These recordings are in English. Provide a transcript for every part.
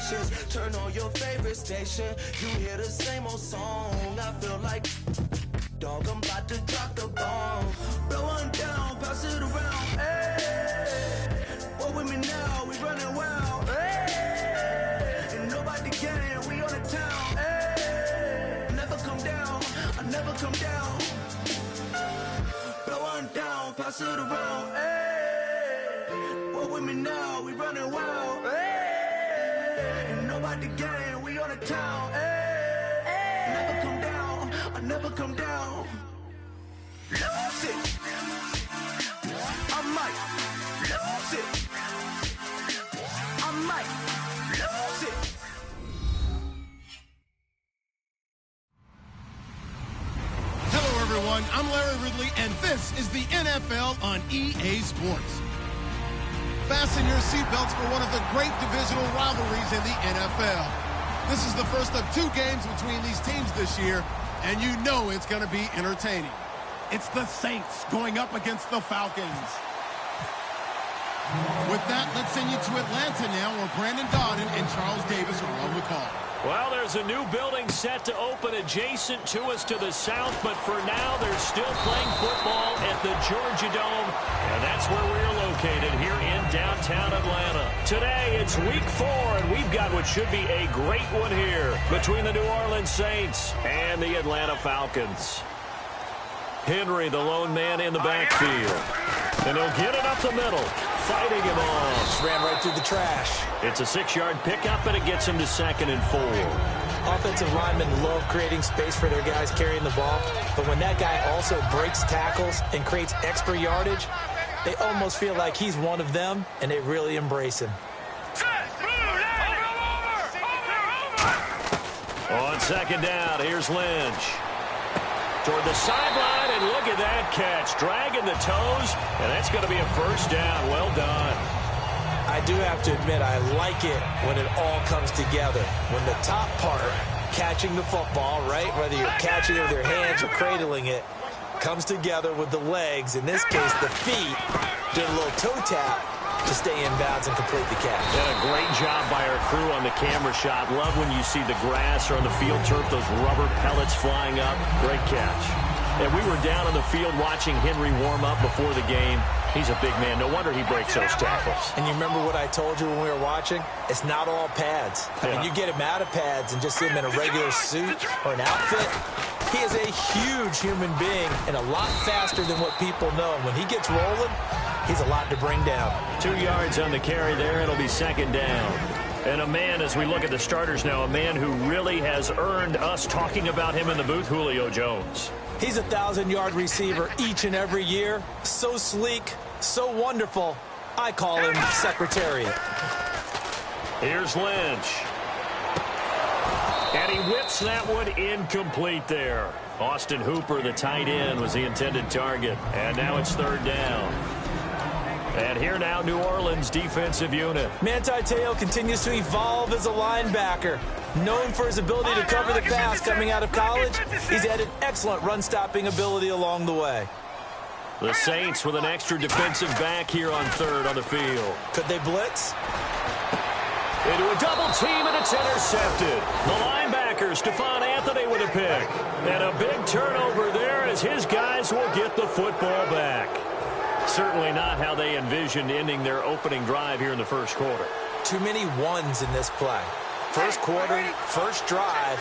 stations. Turn on your favorite station. You hear the same old song. I feel like dog, I'm about to drop the bomb. Blow one down, pass it around. Hey, what with me now? We running wild. Hey, and nobody can. We on the town. Hey, never come down. I never come down. Blow one down, pass it around. Hey, what with me now? We running wild. Hey, and nobody can. We on the town. Hey, never come down. I never come down. Lose it. I might lose it. I might lose it. Hello, everyone. I'm Larry Ridley, and this is the NFL on EA Sports. Fasten your seatbelts for one of the great divisional rivalries in the NFL. This is the first of 2 games between these teams this year, and you know it's going to be entertaining. It's the Saints going up against the Falcons. With that, let's send you to Atlanta now, where Brandon Dodden and Charles Davis are on the call. Well, there's a new building set to open adjacent to us to the south, but for now, they're still playing football at the Georgia Dome, and that's where we're located here in downtown Atlanta. Today, it's week 4, and we've got what should be a great one here between the New Orleans Saints and the Atlanta Falcons. Henry, the lone man in the backfield, and he'll get it up the middle. Fighting him off. Just ran right through the trash. It's a 6-yard pickup, and it gets him to 2nd and 4. Offensive linemen love creating space for their guys carrying the ball, but when that guy also breaks tackles and creates extra yardage, they almost feel like he's one of them, and they really embrace him. On 2nd down, here's Lynch. Toward the sideline, and look at that catch. Dragging the toes, and that's going to be a 1st down. Well done. I do have to admit, I like it when it all comes together. When the top part, catching the football, right, whether you're catching it with your hands or cradling it, comes together with the legs, in this case the feet, did a little toe tap to stay in bounds and complete the catch. And a great job by our crew on the camera shot. Love when you see the grass or on the field turf, those rubber pellets flying up. Great catch. And we were down on the field watching Henry warm up before the game. He's a big man. No wonder he breaks those tackles. And you remember what I told you when we were watching? It's not all pads. I mean, you get him out of pads and just see him in a regular suit or an outfit. He is a huge human being and a lot faster than what people know. When he gets rolling, he's a lot to bring down. 2 yards on the carry there. It'll be 2nd down. And a man, as we look at the starters now, a man who really has earned us talking about him in the booth, Julio Jones. He's a 1,000-yard receiver each and every year. So sleek, so wonderful. I call him Secretariat. Here's Lynch. And he whips that one incomplete there. Austin Hooper, the tight end, was the intended target. And now it's 3rd down. And here now, New Orleans defensive unit. Manti Te'o continues to evolve as a linebacker. Known for his ability to cover the pass coming out of college, he's added excellent run-stopping ability along the way. The Saints with an extra defensive back here on 3rd on the field. Could they blitz? Into a double team, and it's intercepted. The linebacker, Stephon Anthony, with a pick. And a big turnover there as his guys will get the football back. Certainly not how they envisioned ending their opening drive here in the 1st quarter. Too many ones in this play. 1st quarter, 1st drive,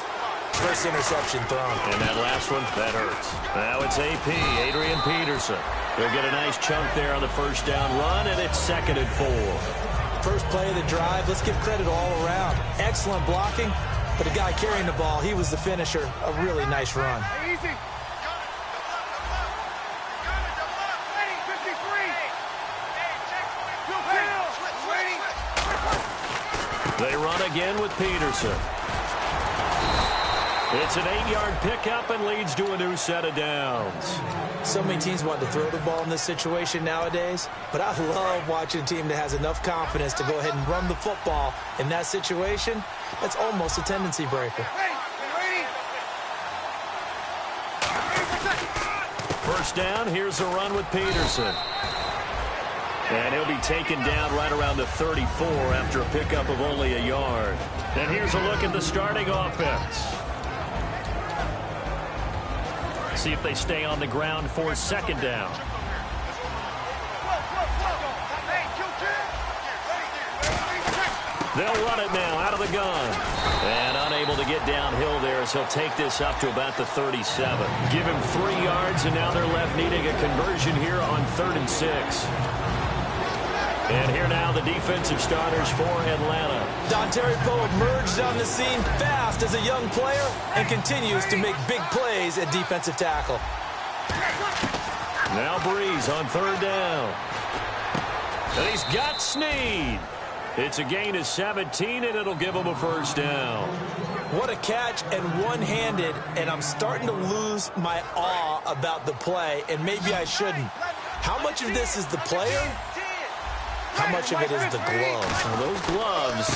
1st interception thrown. And that last one, that hurts. Now it's AP, Adrian Peterson. He'll get a nice chunk there on the 1st down run, and it's 2nd and 4. 1st play of the drive, let's give credit all around. Excellent blocking, but the guy carrying the ball, he was the finisher. A really nice run. Easy. They run again with Peterson. It's an 8-yard pickup and leads to a new set of downs. So many teams want to throw the ball in this situation nowadays, but I love watching a team that has enough confidence to go ahead and run the football in that situation. That's almost a tendency breaker. 1st down, here's a run with Peterson. And he'll be taken down right around the 34 after a pickup of only a yard. And here's a look at the starting offense. See if they stay on the ground for second down. They'll run it now out of the gun. And unable to get downhill there as he'll take this up to about the 37. Give him 3 yards, and now they're left needing a conversion here on 3rd and 6. And here now the defensive starters for Atlanta. Dontari Poe emerged on the scene fast as a young player and continues to make big plays at defensive tackle. Now Breeze on 3rd down. And he's got Snead. It's a gain of 17, and it'll give him a 1st down. What a catch, and one-handed, and I'm starting to lose my awe about the play, and maybe I shouldn't. How much of this is the player? How much of it is the gloves? Well, those gloves,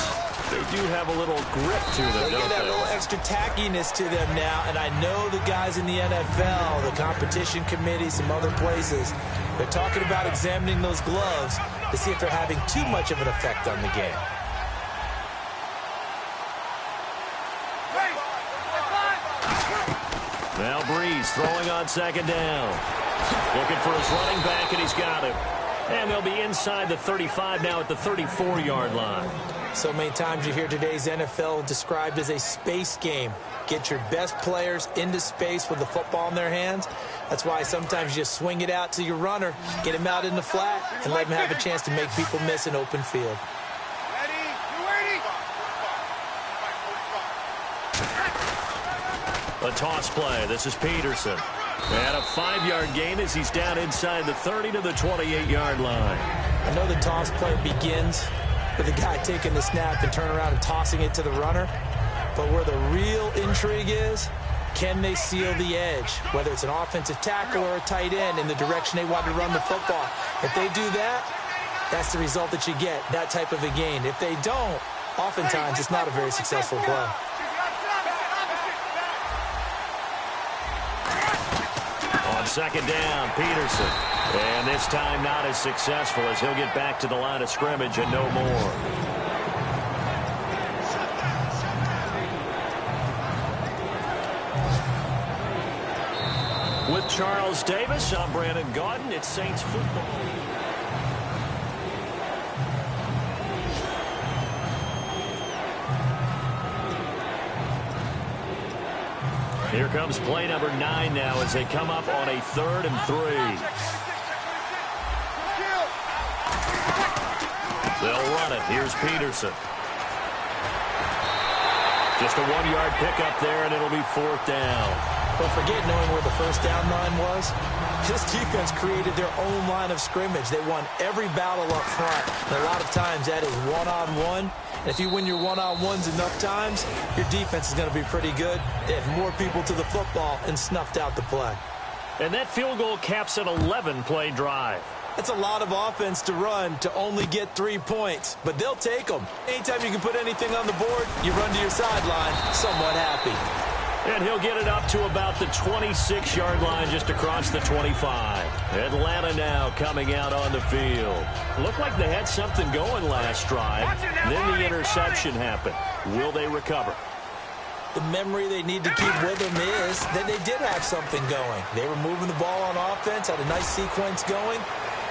they do have a little grip to them, They get that little extra tackiness to them now, and I know the guys in the NFL, the competition committee, some other places, they're talking about examining those gloves to see if they're having too much of an effect on the game. Now Breeze throwing on 2nd down. Looking for his running back, and he's got him. And they'll be inside the 35 now at the 34-yard line. So many times you hear today's NFL described as a space game. Get your best players into space with the football in their hands. That's why sometimes you just swing it out to your runner, get him out in the flat, and let him have a chance to make people miss an open field. A toss play. This is Peterson. And a 5-yard gain as he's down inside the 30 to the 28-yard line. I know the toss play begins with the guy taking the snap and turn around and tossing it to the runner. But where the real intrigue is, can they seal the edge? Whether it's an offensive tackle or a tight end in the direction they want to run the football. If they do that, that's the result that you get, that type of a gain. If they don't, oftentimes it's not a very successful play. On 2nd down, Peterson. And this time not as successful as he'll get back to the line of scrimmage and no more. With Charles Davis, I'm Brandon Gaudin. It's Saints football. Here comes play number 9 now as they come up on a 3rd and 3. They'll run it. Here's Peterson. Just a 1-yard pickup there, and it'll be 4th down. Don't forget knowing where the 1st down line was. This defense created their own line of scrimmage. They won every battle up front. And a lot of times that is one-on-one. And if you win your one-on-ones enough times, your defense is going to be pretty good. They had more people to the football and snuffed out the play. And that field goal caps an 11-play drive. That's a lot of offense to run to only get 3 points. But they'll take them. Anytime you can put anything on the board, you run to your sideline somewhat happy. And he'll get it up to about the 26-yard line just across the 25. Atlanta now coming out on the field. Looked like they had something going last drive. Then the interception happened. Will they recover? The memory they need to keep with them is that they did have something going. They were moving the ball on offense, had a nice sequence going.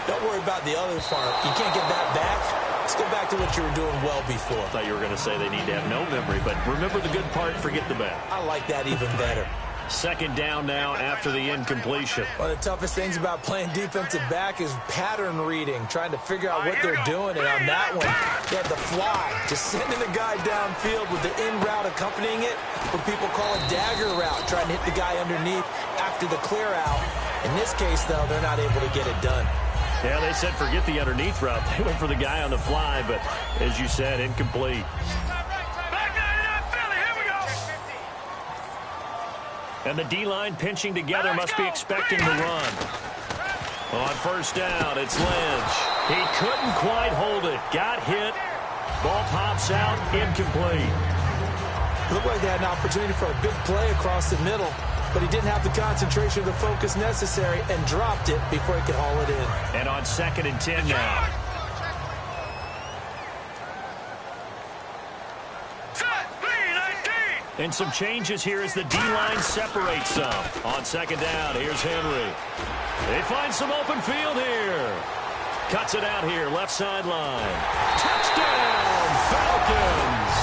Don't worry about the other part. You can't get that back. Let's go back to what you were doing well before. I thought you were going to say they need to have no memory, but remember the good part, forget the bad. I like that even better. 2nd down now after the incompletion. One of the toughest things about playing defensive back is pattern reading, trying to figure out what they're doing. And on that one, they had the fly, just sending the guy downfield with the in route accompanying it, what people call a dagger route, trying to hit the guy underneath after the clear out. In this case, though, they're not able to get it done. Yeah, they said forget the underneath route. They went for the guy on the fly, but as you said, incomplete. And the D-line pinching together must be expecting the run. On 1st down, it's Lynch. He couldn't quite hold it. Got hit. Ball pops out, incomplete. Looked like they had an opportunity for a big play across the middle, but he didn't have the concentration or the focus necessary and dropped it before he could haul it in. And on 2nd and 10 now. And some changes here as the D-line separates some. On second down, here's Henry. They find some open field here. Cuts it out here, left sideline. Touchdown, Falcons!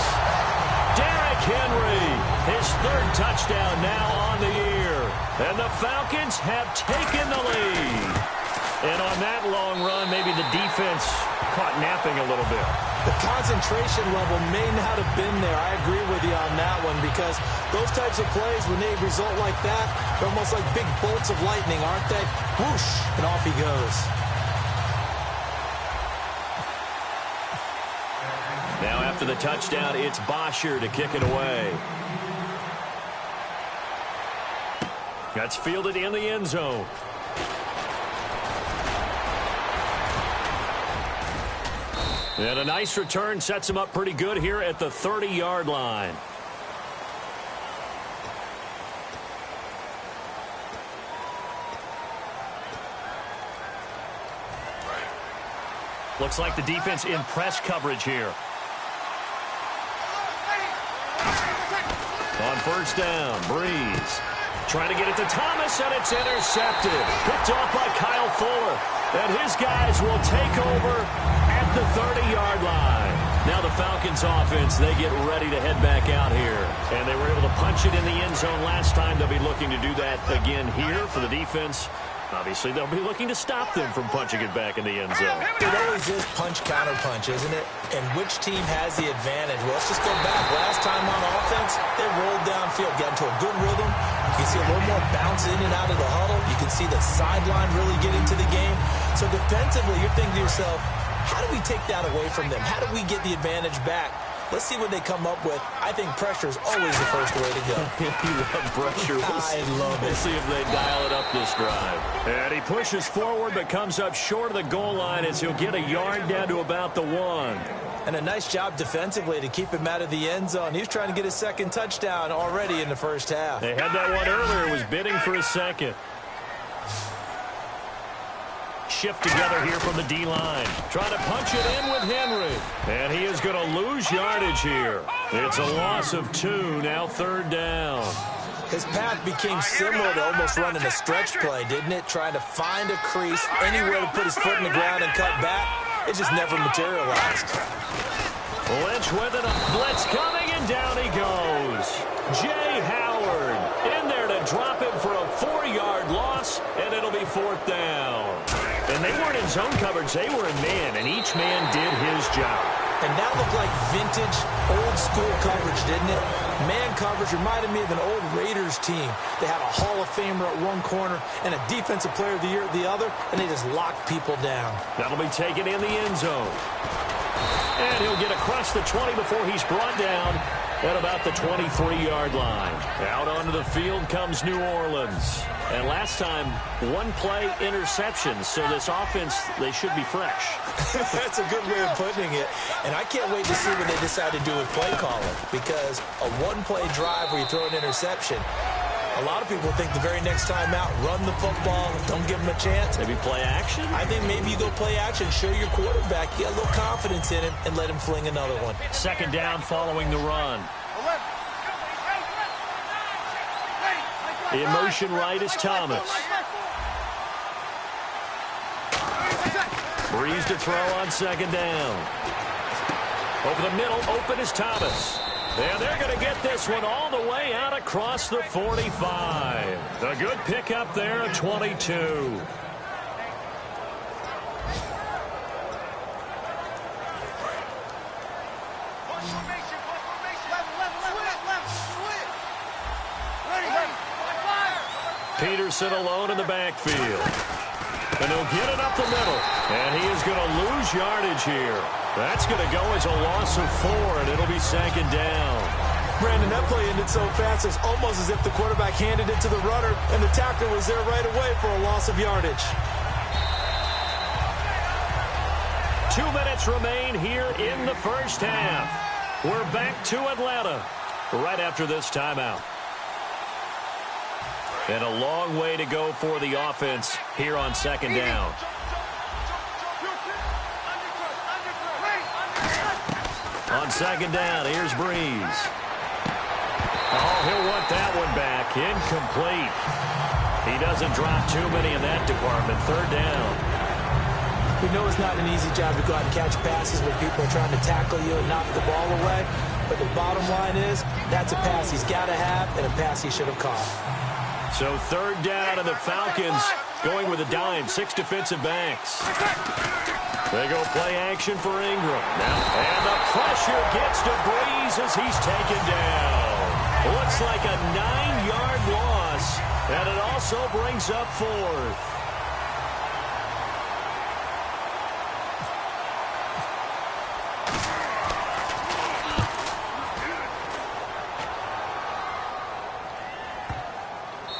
Derrick Henry, his third touchdown now on the year. And the Falcons have taken the lead. And on that long run, maybe the defense caught napping a little bit. The concentration level may not have been there. I agree with you on that one because those types of plays, when they result like that, they're almost like big bolts of lightning, aren't they? Whoosh, and off he goes. Now after the touchdown, it's Bosher to kick it away. That's fielded in the end zone. And a nice return sets him up pretty good here at the 30-yard line. Looks like the defense in press coverage here. On first down, Breeze. Trying to get it to Thomas, and it's intercepted. Picked off by Kyle Fuller. And his guys will take over at the 30-yard line. Now the Falcons offense, they get ready to head back out here. And they were able to punch it in the end zone last time. They'll be looking to do that again here for the defense. Obviously, they'll be looking to stop them from punching it back in the end zone. It always is punch-counter-punch, isn't it? And which team has the advantage? Well, let's just go back. Last time on offense, they rolled downfield, got into a good rhythm. You can see a little more bounce in and out of the huddle. You can see the sideline really getting to the game. So defensively, you're thinking to yourself, how do we take that away from them? How do we get the advantage back? Let's see what they come up with. I think pressure is always the first way to go. You love pressure. I love it. We'll see if they dial it up this drive. And he pushes forward but comes up short of the goal line as he'll get a yard down to about the 1. And a nice job defensively to keep him out of the end zone. He was trying to get his second touchdown already in the first half. They had that one earlier, was bidding for a second. Shift together here from the D-line. Trying to punch it in with Henry. And he is going to lose yardage here. It's a loss of 2, now third down. His path became similar to almost running a stretch play, didn't it? Trying to find a crease, anywhere to put his foot in the ground and cut back. It just never materialized. Lynch with it, a blitz coming, and down he goes. Jay Howard in there to drop him for a 4-yard loss, and it'll be fourth down. And they weren't in zone coverage, they were in man, and each man did his job. And that looked like vintage, old-school coverage, didn't it? Man coverage reminded me of an old Raiders team. They had a Hall of Famer at one corner and a Defensive Player of the Year at the other, and they just locked people down. That'll be taken in the end zone. And he'll get across the 20 before he's brought down at about the 23-yard line. Out onto the field comes New Orleans. And last time, one-play interceptions, so this offense, they should be fresh. That's a good way of putting it. And I can't wait to see what they decide to do with play calling, because a one-play drive where you throw an interception, a lot of people think the very next time out, run the football, don't give them a chance. Maybe play action? I think maybe you go play action, show your quarterback, get a little confidence in him, and let him fling another one. Second down following the run. In motion right is Thomas. Breeze to throw on second down. Over the middle, open is Thomas. And they're going to get this one all the way out across the 45. A good pickup there at 22. Peterson alone in the backfield. And he'll get it up the middle. And he is going to lose yardage here. That's going to go as a loss of 4, and it'll be second down. Brandon, that play ended so fast, it's almost as if the quarterback handed it to the runner, and the tackler was there right away for a loss of yardage. 2 minutes remain here in the first half. We're back to Atlanta right after this timeout. And a long way to go for the offense here on second down. On second down, here's Breeze. Incomplete. He doesn't drop too many in that department. Third down. We know it's not an easy job to go out and catch passes when people are trying to tackle you and knock the ball away. But the bottom line is, that's a pass he's got to have and a pass he should have caught. So third down, and the Falcons going with a dime. 6 defensive backs. They go play action for Ingram. And the pressure gets to Breeze as he's taken down. Looks like a 9-yard loss, and it also brings up 4th.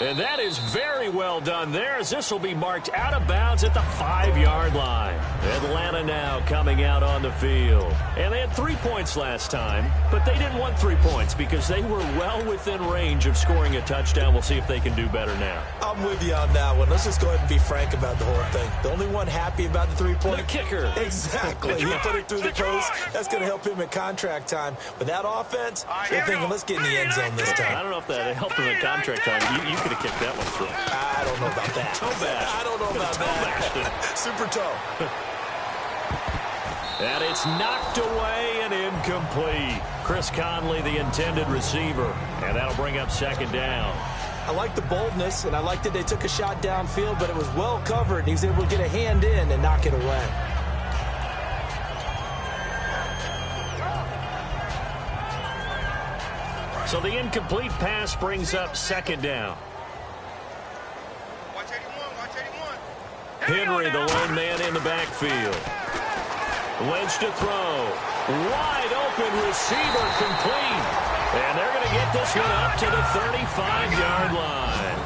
And that is very well done there, as this will be marked out of bounds at the 5-yard line. Atlanta now coming out on the field. And they had 3 points last time, but they didn't want 3 points because they were well within range of scoring a touchdown. We'll see if they can do better now. I'm with you on that one. Let's just go ahead and be frank about the whole thing. The only one happy about the 3-point. The kicker. Exactly. He put it through the post. That's going to help him in contract time. But that offense, they're thinking, let's get in the end zone this time. I don't know if that helped him in contract time. You could have kicked that one through. I don't know about that. Toe bash. I don't know about that. Super toe. And it's knocked away and incomplete. Chris Conley, the intended receiver. And that'll bring up second down. I like the boldness, and I like that they took a shot downfield, but it was well covered, and he was able to get a hand in and knock it away. So the incomplete pass brings up second down. Henry, the lone man in the backfield. Lynch to throw. Wide open receiver, complete. And they're going to get this one up to the 35-yard line.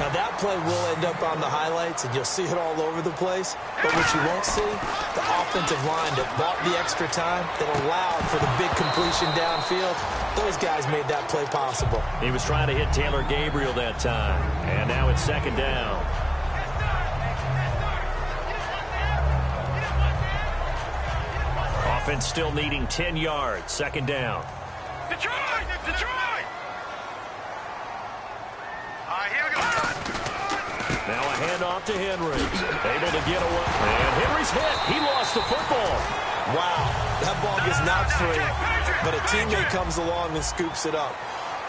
Now that play will end up on the highlights, and you'll see it all over the place. But what you won't see, the offensive line that bought the extra time, that allowed for the big completion downfield, those guys made that play possible. He was trying to hit Taylor Gabriel that time. And now it's second down. Offense still needing 10 yards. Second down. Detroit! Detroit! All right, here we go. Now a handoff to Henry. Able to get away. And Henry's hit. He lost the football. Wow, that ball gets knocked free, but a teammate comes along and scoops it up.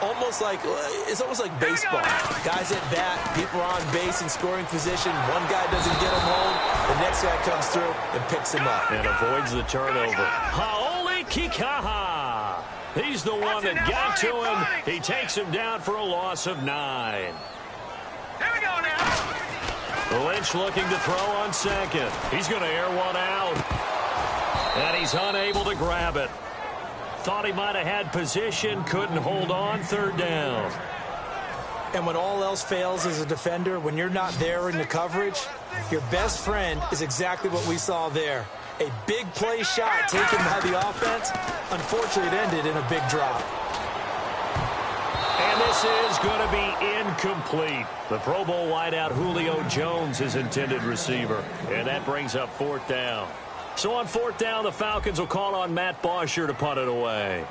It's almost like baseball. Guys at bat, people are on base in scoring position. One guy doesn't get him home. The next guy comes through and picks him up. And avoids the turnover. Haole Kikaha. He's the one that got to him. He takes him down for a loss of 9. Here we go now. Lynch looking to throw on second. He's going to air one out. And he's unable to grab it. Thought he might have had position, couldn't hold on. Third down. And when all else fails as a defender, when you're not there in the coverage, your best friend is exactly what we saw there. A big play shot taken by the offense. Unfortunately, it ended in a big drop. And this is going to be incomplete. The Pro Bowl wideout Julio Jones is intended receiver. And that brings up fourth down. So on fourth down, the Falcons will call on Matt Bosher to punt it away.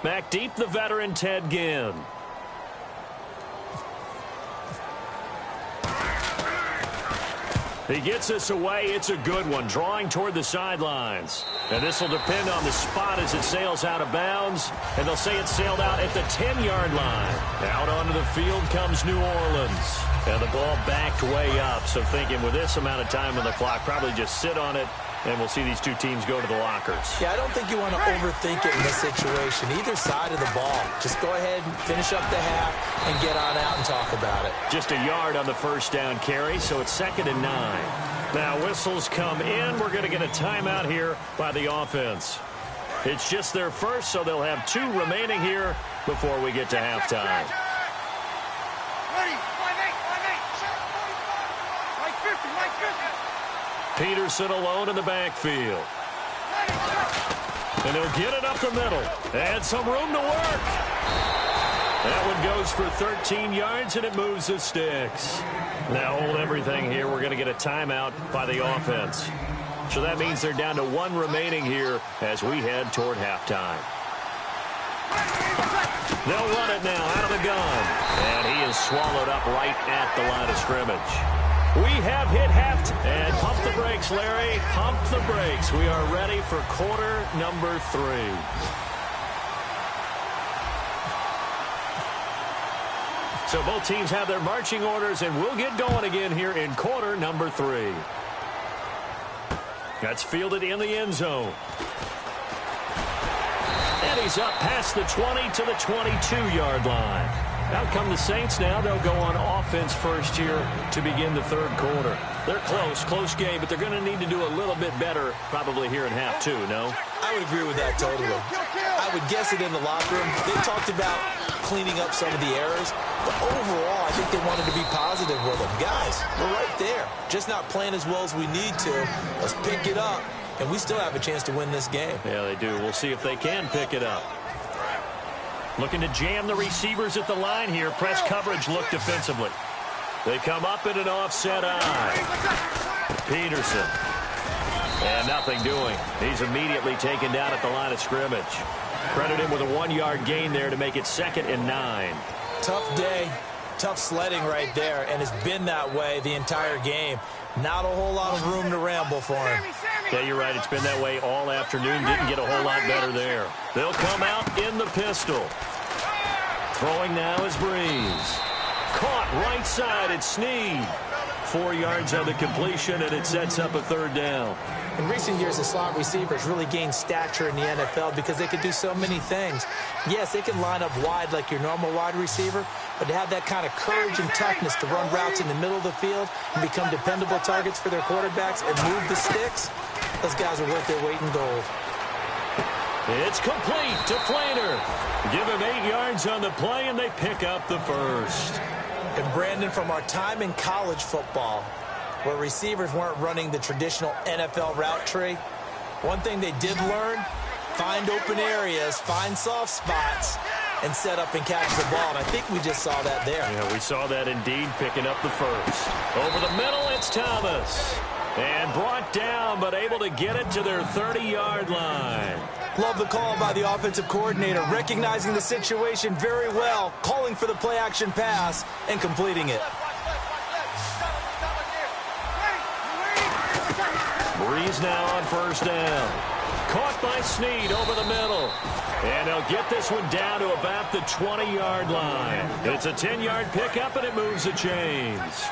Back deep, the veteran Ted Ginn. He gets this away. It's a good one, drawing toward the sidelines. And this will depend on the spot as it sails out of bounds. And they'll say it sailed out at the 10-yard line. Out onto the field comes New Orleans. And the ball backed way up. So thinking with this amount of time on the clock, probably just sit on it. And we'll see these two teams go to the lockers. Yeah, I don't think you want to overthink it in this situation. Either side of the ball. Just go ahead and finish up the half and get on out and talk about it. Just a yard on the first down carry, so it's 2nd and 9. Now whistles come in. We're going to get a timeout here by the offense. It's just their first, so they'll have 2 remaining here before we get to halftime. Ready, like 50, like 50. Peterson alone in the backfield. And he'll get it up the middle. And some room to work. That one goes for 13 yards, and it moves the sticks. Now hold everything here. We're going to get a timeout by the offense. So that means they're down to 1 remaining here as we head toward halftime. They'll run it now out of the gun. And he is swallowed up right at the line of scrimmage. We have hit half. And pump the brakes, Larry. Pump the brakes. We are ready for quarter number 3. So both teams have their marching orders, and we'll get going again here in quarter number 3. That's fielded in the end zone. And he's up past the 20 to the 22-yard line. Out come the Saints now. They'll go on offense first here to begin the third quarter. They're close game, but they're going to need to do a little bit better probably here in half 2, no? I would agree with that totally. I would guess it in the locker room. They talked about cleaning up some of the errors, but overall, I think they wanted to be positive with them. Guys, we're right there. Just not playing as well as we need to. Let's pick it up, and we still have a chance to win this game. Yeah, they do. We'll see if they can pick it up. Looking to jam the receivers at the line here. Press coverage look defensively. They come up in an offset eye. Peterson. And nothing doing. He's immediately taken down at the line of scrimmage. Credit him with a 1-yard gain there to make it 2nd and 9. Tough day. Tough sledding right there, and it's been that way the entire game. Not a whole lot of room to ramble for him. Yeah, you're right. It's been that way all afternoon. Didn't get a whole lot better there. They'll come out in the pistol. Throwing now is Breeze. Caught right side. It's Snead. 4 yards on the completion, and it sets up a 3rd down. In recent years, the slot receivers really gained stature in the NFL because they could do so many things. Yes, they can line up wide like your normal wide receiver, but to have that kind of courage and toughness to run routes in the middle of the field and become dependable targets for their quarterbacks and move the sticks, those guys are worth their weight in gold. It's complete to Flainer. Give him 8 yards on the play, and they pick up the 1st. And Brandon, from our time in college football, where receivers weren't running the traditional NFL route tree, one thing they did learn, find open areas, find soft spots, and set up and catch the ball. And I think we just saw that there. Yeah, we saw that indeed, picking up the 1st. Over the middle, it's Thomas. And brought down, but able to get it to their 30-yard line. Love the call by the offensive coordinator, recognizing the situation very well, calling for the play-action pass, and completing it. Breeze now on 1st down. Caught by Snead over the middle. And they'll get this one down to about the 20-yard line. It's a 10-yard pickup, and it moves the chains.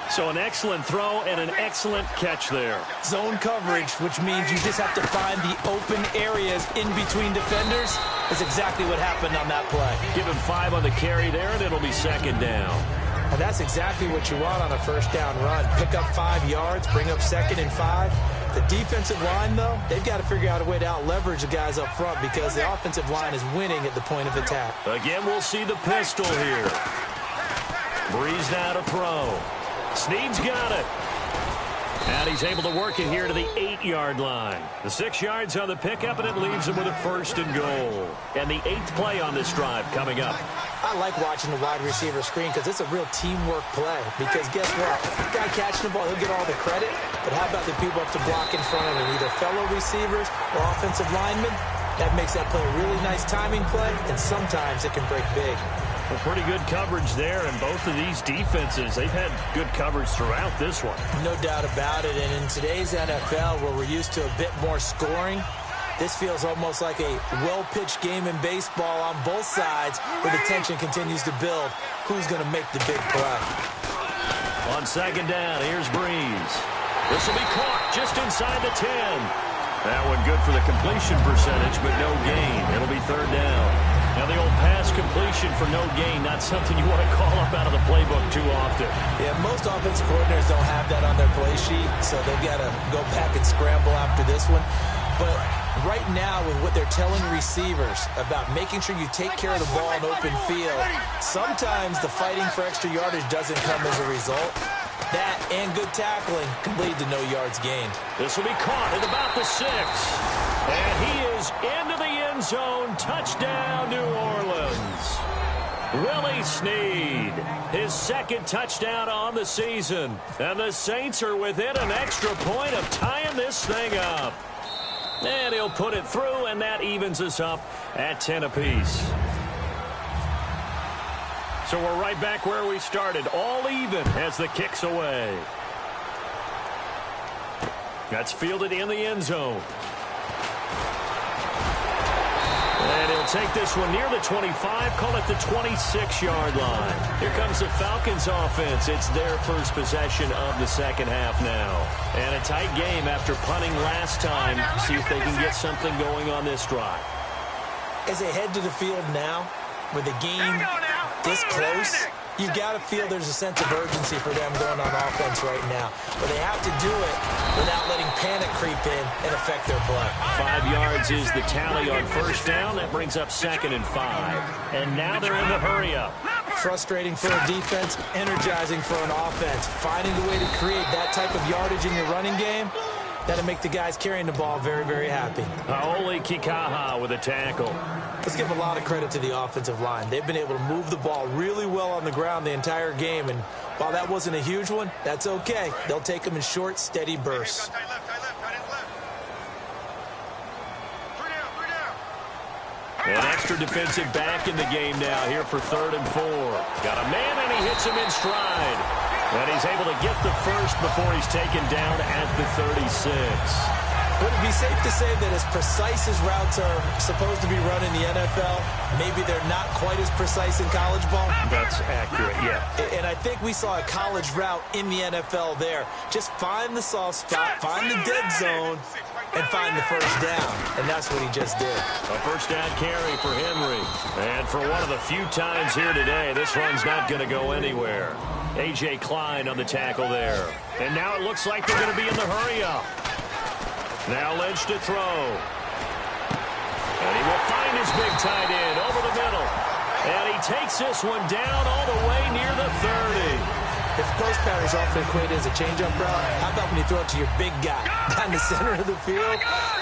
So an excellent throw and an excellent catch there. Zone coverage, which means you just have to find the open areas in between defenders. That's exactly what happened on that play. Give him 5 on the carry there, and it'll be 2nd down. And that's exactly what you want on a 1st down run. Pick up 5 yards, bring up 2nd and 5. The defensive line, though, they've got to figure out a way to out-leverage the guys up front because the offensive line is winning at the point of attack. Again, we'll see the pistol here. Breeze now to throw. Snead's got it. And he's able to work it here to the 8-yard line. The 6 yards on the pickup, and it leaves him with a 1st and goal. And the 8th play on this drive coming up. I like watching the wide receiver screen because it's a real teamwork play. Because guess what? The guy catching the ball, he'll get all the credit. But how about the people up to block in front of him, either fellow receivers or offensive linemen? That makes that play a really nice timing play, and sometimes it can break big. Well, pretty good coverage there, and both of these defenses, they've had good coverage throughout this one. No doubt about it, and in today's NFL, where we're used to a bit more scoring, this feels almost like a well-pitched game in baseball on both sides, where the tension continues to build. Who's going to make the big play? On 2nd down, here's Breeze. This will be caught just inside the 10. That one good for the completion percentage, but no gain. It'll be 3rd down. Now, the old pass completion for no gain, not something you want to call up out of the playbook too often. Yeah, most offensive coordinators don't have that on their play sheet, so they've got to go back and scramble after this one. But right now, with what they're telling receivers about making sure you take care of the ball in open field, sometimes the fighting for extra yardage doesn't come as a result. That and good tackling can lead to no yards gained. This will be caught at about the 6. And he is into the end zone. Touchdown, New Orleans. Willie Snead, his 2nd touchdown on the season. And the Saints are within an extra point of tying this thing up. And he'll put it through, and that evens us up at 10 apiece. So we're right back where we started, all even as the kick's away. That's fielded in the end zone. And he'll take this one near the 25, call it the 26-yard line. Here comes the Falcons offense. It's their first possession of the second half now. And a tight game after punting last time. See if they can get something going on this drive. As they head to the field now, with the game this close, you've got to feel there's a sense of urgency for them going on offense right now. But they have to do it without letting panic creep in and affect their play. 5 yards is the tally on first down. That brings up 2nd and 5. And now they're in the hurry-up. Frustrating for a defense, energizing for an offense. Finding a way to create that type of yardage in your running game, that'll make the guys carrying the ball very, very happy. Paoli Kikaha with a tackle. Let's give a lot of credit to the offensive line. They've been able to move the ball really well on the ground the entire game, and while that wasn't a huge one, that's okay. They'll take them in short, steady bursts. An extra defensive back in the game now here for 3rd and 4. Got a man, and he hits him in stride. And he's able to get the first before he's taken down at the 36. Would it be safe to say that as precise as routes are supposed to be run in the NFL, maybe they're not quite as precise in college ball? That's accurate, yeah. And I think we saw a college route in the NFL there. Just find the soft spot, find the dead zone, and find the first down. And that's what he just did. A first down carry for Henry. And for one of the few times here today, this run's not going to go anywhere. A.J. Klein on the tackle there. And now it looks like they're going to be in the hurry-up. Now Lynch to throw. And he will find his big tight end over the middle. And he takes this one down all the way near the 30. If post patterns often equated as a change-up route, how about when you throw it to your big guy down the center of the field?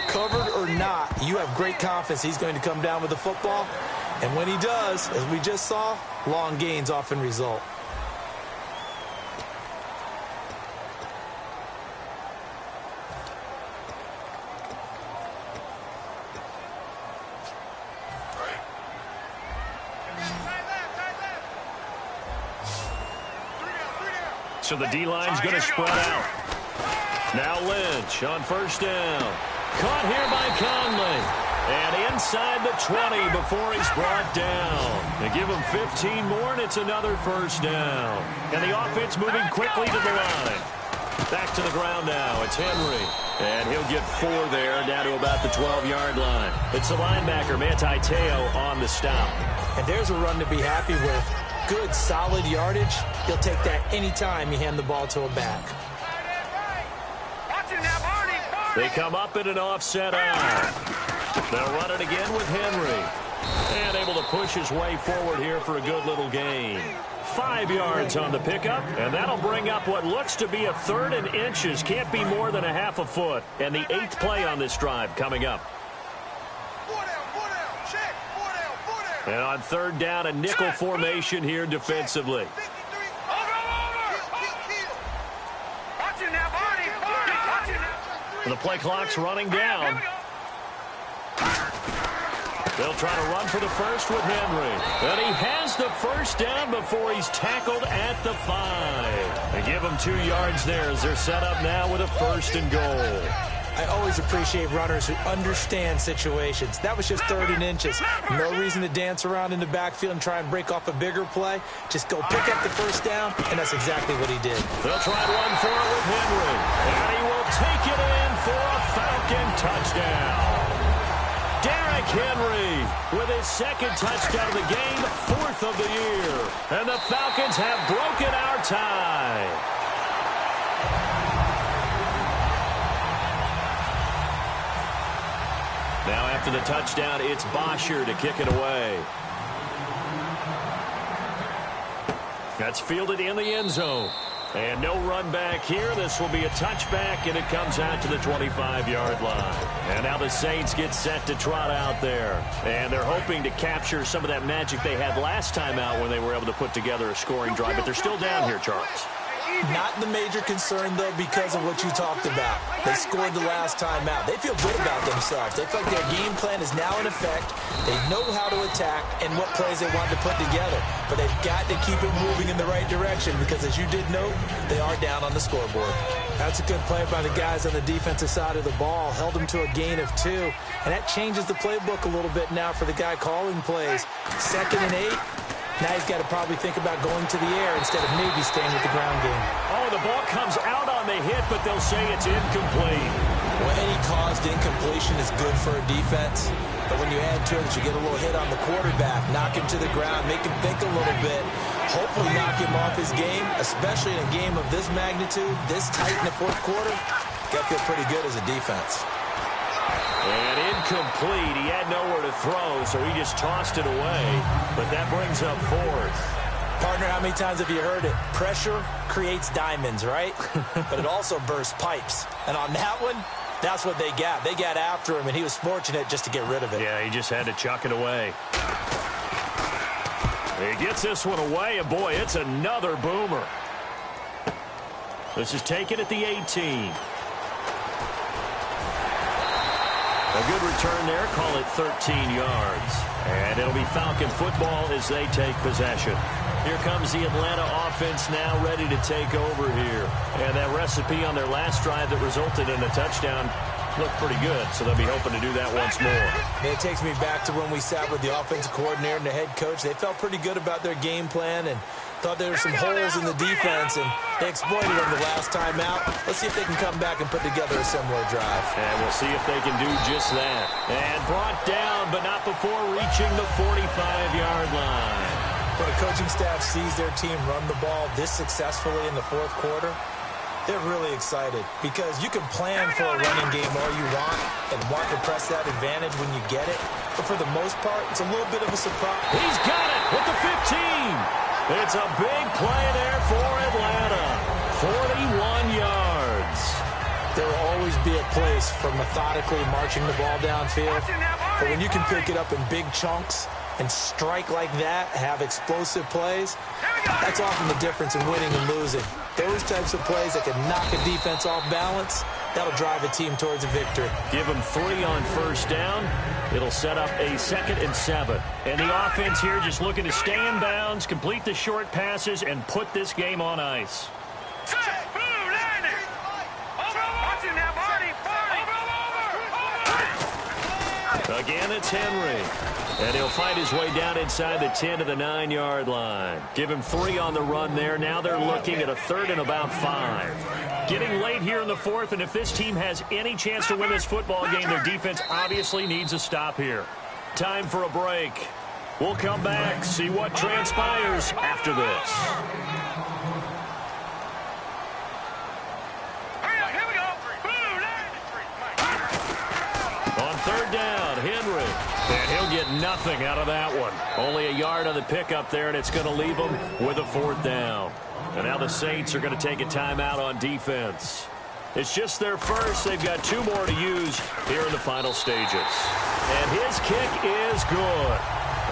Covered or not, you have great confidence he's going to come down with the football. And when he does, as we just saw, long gains often result. So the D-line's going to spread out. Now Lynch on first down. Caught here by Conley. And inside the 20 before he's brought down. They give him 15 more, and it's another first down. And the offense moving quickly to the line. Back to the ground now. It's Henry. And he'll get 4 there, down to about the 12-yard line. It's the linebacker, Manti Te'o, on the stop. And there's a run to be happy with. Good, solid yardage. He'll take that anytime you hand the ball to a back. They come up in an offset eye. They'll run it again with Henry. And able to push his way forward here for a good little gain. 5 yards on the pickup, and that'll bring up what looks to be a 3rd and inches. Can't be more than a half a foot. And the 8th play on this drive coming up. And on 3rd down, a nickel formation here defensively. The play clock's running down. They'll try to run for the first with Henry. And he has the first down before he's tackled at the 5. They give him 2 yards there as they're set up now with a 1st and goal. I always appreciate runners who understand situations. That was just 3rd and inches. No reason to dance around in the backfield and try and break off a bigger play. Just go pick up the first down, and that's exactly what he did. They'll try to run for it with Henry. And he will take it in for a Falcon touchdown. Derrick Henry with his 2nd touchdown of the game, 4th of the year. And the Falcons have broken our tie. Now after the touchdown, it's Bosher to kick it away. That's fielded in the end zone. And no run back here. This will be a touchback, and it comes out to the 25-yard line. And now the Saints get set to trot out there. And they're hoping to capture some of that magic they had last time out when they were able to put together a scoring drive. But they're still down here, Charles. Not the major concern, though, because of what you talked about. They scored the last time out. They feel good about themselves. They feel like their game plan is now in effect. They know how to attack and what plays they want to put together. But they've got to keep it moving in the right direction because, as you did note, they are down on the scoreboard. That's a good play by the guys on the defensive side of the ball. Held them to a gain of 2. And that changes the playbook a little bit now for the guy calling plays. 2nd and 8. Now he's got to probably think about going to the air instead of maybe staying with the ground game. Oh, the ball comes out on the hit, but they'll say it's incomplete. Well, any caused incompletion is good for a defense. But when you add to it that you get a little hit on the quarterback, knock him to the ground, make him think a little bit, hopefully knock him off his game, especially in a game of this magnitude, this tight in the fourth quarter, got to feel pretty good as a defense. And incomplete. He had nowhere to throw, so he just tossed it away. But that brings up 4th. Partner, how many times have you heard it? Pressure creates diamonds, right? But it also bursts pipes. And on that one, that's what they got. They got after him, and he was fortunate just to get rid of it. Yeah, he just had to chuck it away. He gets this one away, and boy, it's another boomer. This is taken at the 18. A good return there. Call it 13 yards. And it'll be Falcon football as they take possession. Here comes the Atlanta offense now ready to take over here. And that recipe on their last drive that resulted in a touchdown looked pretty good, so they'll be hoping to do that once more. It takes me back to when we sat with the offensive coordinator and the head coach. They felt pretty good about their game plan and thought there were some holes in the defense, and they exploited them the last time out. Let's see if they can come back and put together a similar drive. And we'll see if they can do just that. And brought down, but not before reaching the 45-yard line. When a coaching staff sees their team run the ball this successfully in the fourth quarter, they're really excited because you can plan for a running game all you want to press that advantage when you get it. But for the most part, it's a little bit of a surprise. He's got it with the 15. It's a big play there for Atlanta. 41 yards. There will always be a place for methodically marching the ball downfield. But when you can pick it up in big chunks and strike like that, have explosive plays, that's often the difference in winning and losing. Those types of plays that can knock a defense off balance, that'll drive a team towards a victory. Give them 3 on first down. It'll set up a 2nd and 7. And the offense here just looking to stay in bounds, complete the short passes, and put this game on ice. Again, it's Henry. And he'll find his way down inside the 10 to the 9-yard line. Give him 3 on the run there. Now they're looking at a 3rd and about 5. Getting late here in the 4th, and if this team has any chance to win this football game, their defense obviously needs a stop here. Time for a break. We'll come back, see what transpires after this. On 3rd down, Henry. And he'll get nothing out of that one. Only a yard on the pickup there, and it's going to leave him with a 4th down. And now the Saints are going to take a timeout on defense. It's just their first. They've got 2 more to use here in the final stages. And his kick is good.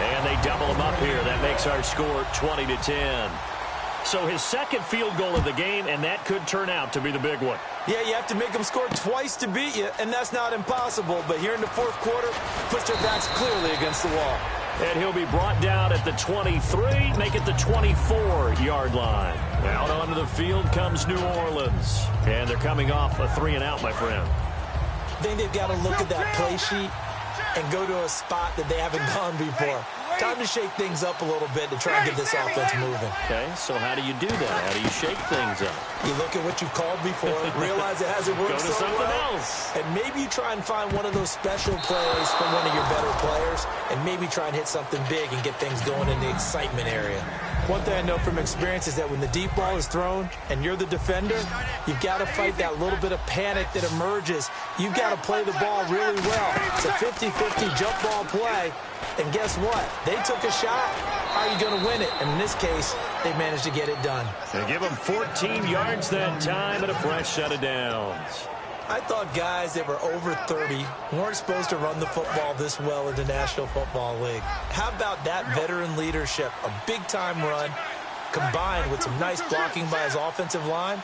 And they double him up here. That makes our score 20-10. So his 2nd field goal of the game, and that could turn out to be the big one. Yeah, you have to make them score twice to beat you, and that's not impossible. But here in the fourth quarter, puts their backs clearly against the wall. And he'll be brought down at the 23, make it the 24-yard line. Out onto the field comes New Orleans. And they're coming off a 3-and-out, my friend. I think they've got to look at that play sheet and go to a spot that they haven't gone before. Time to shake things up a little bit to try and get this offense moving. Okay, so how do you do that? How do you shake things up? You look at what you called before, realize it hasn't worked so well. Go to something else. And maybe you try and find one of those special plays from one of your better players, and maybe try and hit something big and get things going in the excitement area. One thing I know from experience is that when the deep ball is thrown and you're the defender, you've got to fight that little bit of panic that emerges. You've got to play the ball really well. It's a 50-50 jump ball play. And guess what? They took a shot. How are you going to win it? And in this case, they managed to get it done. They give them 14 yards that time and a fresh set of downs. I thought guys that were over 30 weren't supposed to run the football this well in the National Football League. How about that veteran leadership? A big-time run, combined with some nice blocking by his offensive line,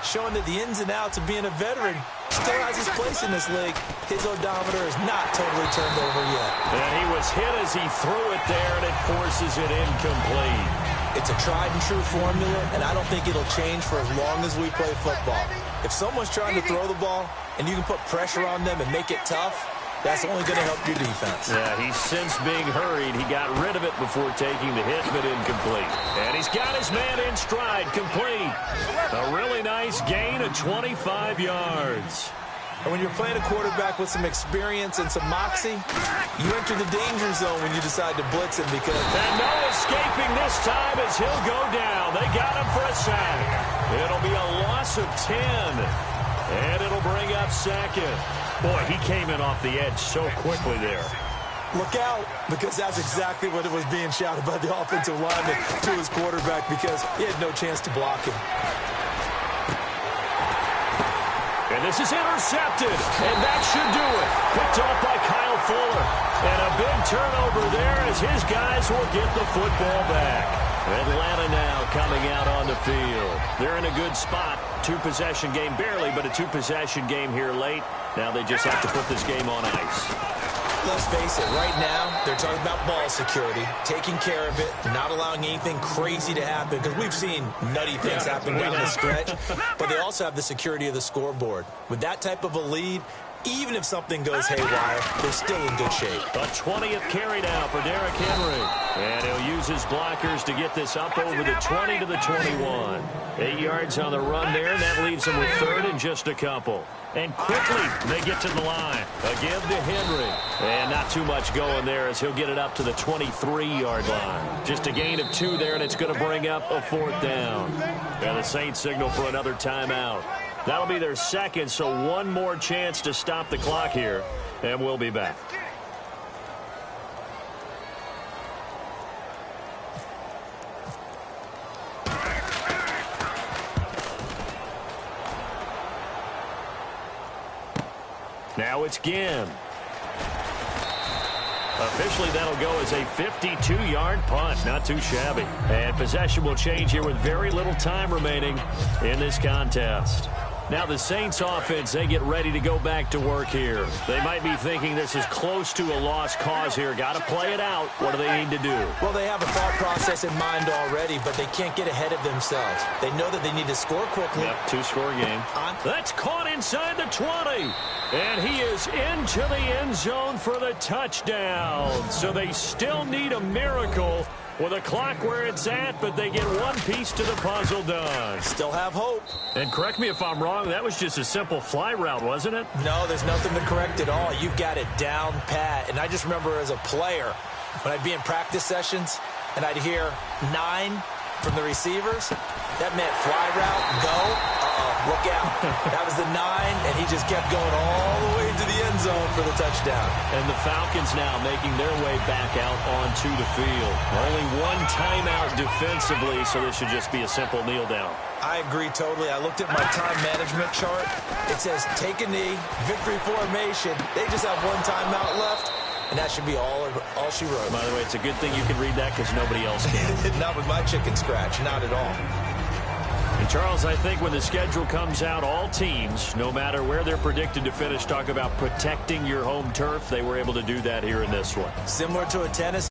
showing that the ins and outs of being a veteran still has his place in this league. His odometer is not totally turned over yet. And he was hit as he threw it there, and it forces it incomplete. It's a tried-and-true formula, and I don't think it'll change for as long as we play football. If someone's trying to throw the ball and you can put pressure on them and make it tough, that's only going to help your defense. Yeah, he's since being hurried. He got rid of it before taking the hit, but incomplete. And he's got his man in stride, complete. A really nice gain of 25 yards. And when you're playing a quarterback with some experience and some moxie, you enter the danger zone when you decide to blitz him because... And no escaping this time as he'll go down. They got him for a sack. It'll be a loss of 10. And it'll bring up second. Boy, he came in off the edge so quickly there. Look out, because that's exactly what it was being shouted by the offensive lineman to his quarterback because he had no chance to block him. And this is intercepted, and that should do it. Picked off by Kyle Fuller. And a big turnover there as his guys will get the football back. Atlanta now coming out on the field. They're in a good spot. Two-possession game barely, but a two-possession game here late. Now they just have to put this game on ice. Let's face it, right now, they're talking about ball security, taking care of it, not allowing anything crazy to happen, because we've seen nutty things happen down the stretch, but they also have the security of the scoreboard. With that type of a lead, even if something goes haywire, they're still in good shape. A 20th carry now for Derrick Henry. And he'll use his blockers to get this up over the 20 to the 21. 8 yards on the run there, and that leaves them with third and just a couple. And quickly, they get to the line. Again to Henry. And not too much going there as he'll get it up to the 23-yard line. Just a gain of 2 there, and it's going to bring up a 4th down. And the Saints signal for another timeout. That'll be their second, so one more chance to stop the clock here, and we'll be back. Now it's Ginn. Officially, that'll go as a 52-yard punt. Not too shabby. And possession will change here with very little time remaining in this contest. Now the Saints offense, they get ready to go back to work here. They might be thinking this is close to a lost cause here. Got to play it out. What do they need to do? Well, they have a thought process in mind already, but they can't get ahead of themselves. They know that they need to score quickly. Yep, 2-score game. That's caught inside the 20. And he is into the end zone for the touchdown. So they still need a miracle with a clock where it's at, but they get one piece to the puzzle done. Still have hope. And correct me if I'm wrong, that was just a simple fly route, wasn't it? No, there's nothing to correct at all. You've got it down pat. And I just remember as a player, when I'd be in practice sessions and I'd hear 9 from the receivers, that meant fly route, go, look out. That was the 9, and he just kept going all the way to the end zone for the touchdown. And the Falcons now making their way back out onto the field. Only one timeout defensively, so this should just be a simple kneel down. I agree totally. I looked at my time management chart. It says take a knee, victory formation. They just have one timeout left. And that should be all she wrote. By the way, it's a good thing you can read that because nobody else can. Not with my chicken scratch. Not at all. And Charles, I think when the schedule comes out, all teams, no matter where they're predicted to finish, talk about protecting your home turf. They were able to do that here in this one. Similar to a tennis